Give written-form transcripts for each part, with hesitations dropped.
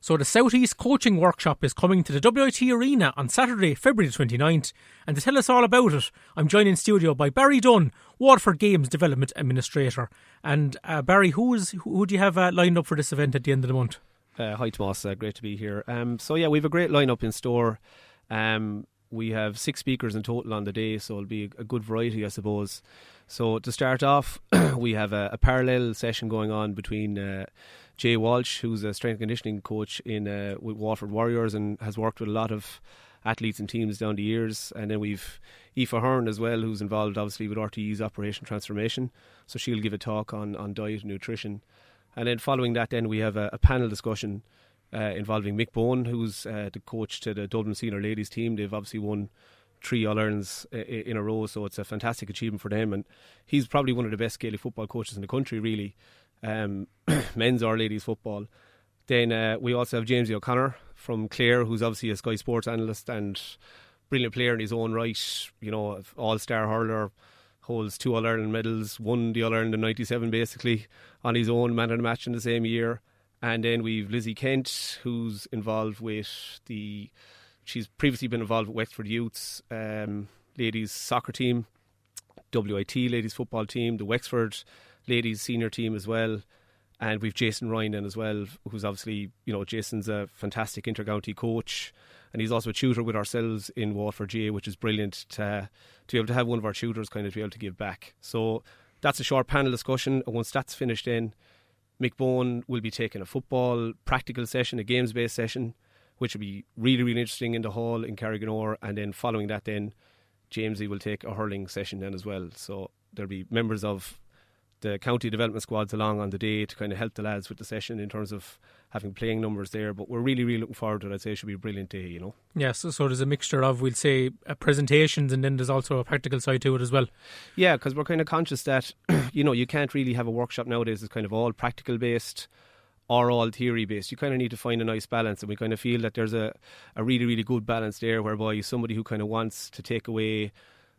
So the South East Coaching Workshop is coming to the WIT Arena on Saturday, February 29th. And to tell us all about it, I'm joined in studio by Barry Dunne, Waterford Games Development Administrator. And Barry, who do you have lined up for this event at the end of the month? Hi Tomas, great to be here. We have a great lineup in store. We have 6 speakers in total on the day, so it'll be a good variety, I suppose. So to start off, we have a parallel session going on between Jay Walsh, who's a strength and conditioning coach with Waterford Warriors and has worked with a lot of athletes and teams down the years. And then we've Aoife Hearn as well, who's involved obviously with RTE's Operation Transformation. So she'll give a talk on diet and nutrition. And then following that, then we have a panel discussion involving Mick Bowen, who's the coach to the Dublin Senior Ladies team. They've obviously won 3 All-Irelands in a row, so it's a fantastic achievement for them. And he's probably one of the best Gaelic football coaches in the country, really. Men's or ladies football. Then we also have James O'Connor from Clare, who's obviously a Sky Sports analyst and brilliant player in his own right. You know, all-star hurler, holds 2 All-Ireland medals, won the All-Ireland in 97 basically on his own, man of the match in the same year. And then we've Lizzie Kent, who's involved with she's previously been involved with Wexford Youths ladies soccer team, WIT ladies football team, the Wexford ladies senior team as well. And we've Jason Ryan then as well, who's obviously, Jason's a fantastic inter-county coach, and he's also a tutor with ourselves in Waterford GA, which is brilliant to be able to have one of our tutors kind of be able to give back. So that's a short panel discussion, and once that's finished then, Mick Bowen will be taking a football practical session, a games-based session, which will be really, really interesting in the hall in Carriganore. And then following that then, Jamesy will take a hurling session then as well. So there'll be members of the county development squads along on the day to kind of help the lads with the session in terms of having playing numbers there. But we're really, really looking forward to it. I'd say it should be a brilliant day, Yeah, so there's a mixture of, we'll say, presentations, and then there's also a practical side to it as well. Yeah, because we're kind of conscious that, you can't really have a workshop nowadays that's kind of all practical based or all theory based. You kind of need to find a nice balance, and we kind of feel that there's a really, really good balance there, whereby somebody who kind of wants to take away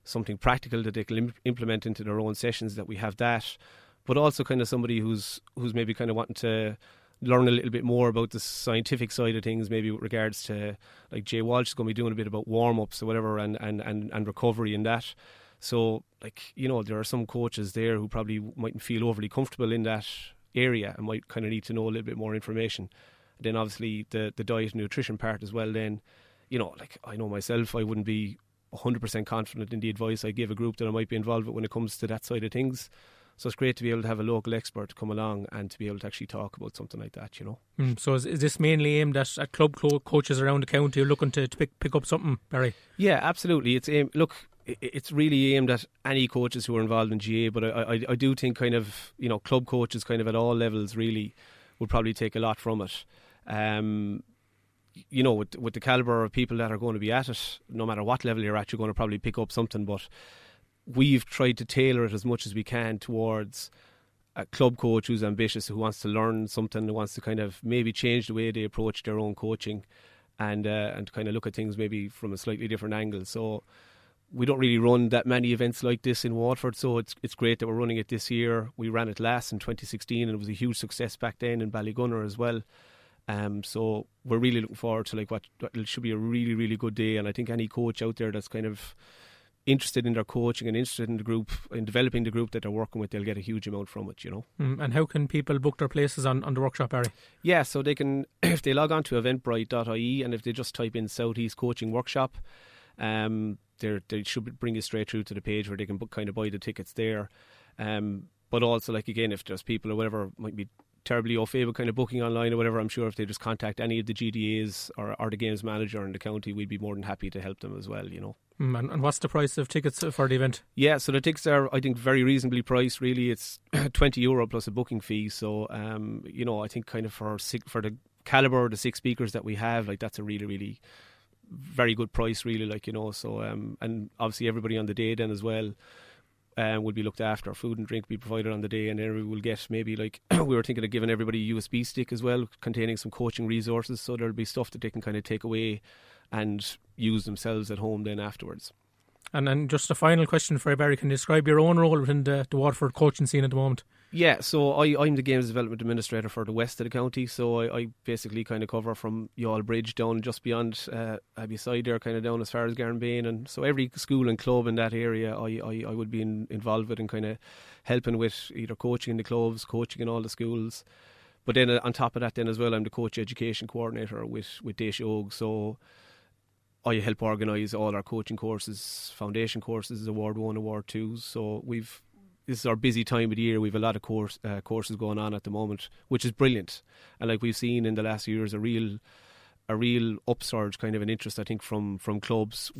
something practical that they can implement into their own sessions, that we have that, but also kind of somebody who's maybe kind of wanting to learn a little bit more about the scientific side of things, maybe with regards to, like, Jay Walsh is going to be doing a bit about warm-ups or whatever, and recovery in that. So, there are some coaches there who probably mightn't feel overly comfortable in that area and might kind of need to know a little bit more information. Then obviously the diet and nutrition part as well, then, I know myself, I wouldn't be 100% confident in the advice I give a group that I might be involved with when it comes to that side of things. So it's great to be able to have a local expert come along and to be able to actually talk about something like that, So is this mainly aimed at club coaches around the county who are looking to pick up something, Barry? Yeah, absolutely. It's really aimed at any coaches who are involved in GA, but I do think kind of, club coaches kind of at all levels really would probably take a lot from it. With the calibre of people that are going to be at it, no matter what level you're at, you're going to probably pick up something. But we've tried to tailor it as much as we can towards a club coach who's ambitious, who wants to learn something, who wants to kind of maybe change the way they approach their own coaching, and kind of look at things maybe from a slightly different angle. So we don't really run that many events like this in Waterford, so it's great that we're running it this year. We ran it last in 2016, and it was a huge success back then in Ballygunner as well. So we're really looking forward to what should be a really, really good day. And I think any coach out there that's kind of interested in their coaching and interested in the group, in developing the group that they're working with, they'll get a huge amount from it, And how can people book their places on the workshop, Barry? Yeah, so they can, if they log on to eventbrite.ie, and if they just type in South East Coaching Workshop, they should bring you straight through to the page where they can buy the tickets there. But also, again, if there's people or whatever might be terribly au fait with kind of booking online or whatever, I'm sure if they just contact any of the GDAs or the games manager in the county, we'd be more than happy to help them as well, And what's the price of tickets for the event? Yeah, so the tickets are, I think, very reasonably priced. Really, it's €20 plus a booking fee. So, I think kind of for the calibre of the 6 speakers that we have, that's a really, really very good price, really. So, and obviously everybody on the day then as well will be looked after. Food and drink will be provided on the day, and then we will get maybe we were thinking of giving everybody a USB stick as well, containing some coaching resources. So there'll be stuff that they can kind of take away and use themselves at home then afterwards. And then just a final question for you, Barry. Can you describe your own role within the Waterford coaching scene at the moment? Yeah, so I'm the Games Development Administrator for the west of the county, so I basically kind of cover from Youghal Bridge down just beyond Abbeyside there, kind of down as far as Garnbane, and so every school and club in that area I would be involved with and kind of helping with either coaching in the clubs, coaching in all the schools. But then on top of that then as well, I'm the coach education coordinator with Déise Óg, so I help organise all our coaching courses, foundation courses, Award 1, Award 2, so this is our busy time of the year. We've a lot of courses going on at the moment, which is brilliant. And like we've seen in the last years, a real upsurge, kind of an interest, I think, from clubs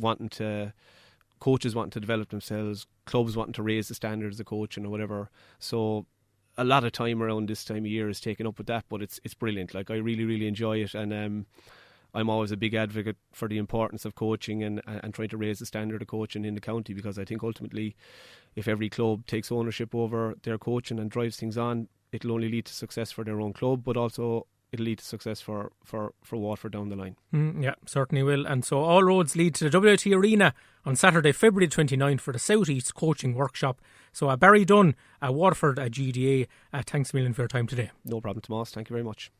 coaches wanting to develop themselves, clubs wanting to raise the standards of coaching or whatever. So a lot of time around this time of year is taken up with that, but it's brilliant. Like I really, really enjoy it, and I'm always a big advocate for the importance of coaching and trying to raise the standard of coaching in the county, because I think ultimately if every club takes ownership over their coaching and drives things on, it'll only lead to success for their own club, but also it'll lead to success for Waterford down the line. Yeah, certainly will. And so all roads lead to the WIT Arena on Saturday, February 29th for the South East Coaching Workshop. So Barry Dunne, Waterford GDA, thanks a million for your time today. No problem, Tomas. Thank you very much.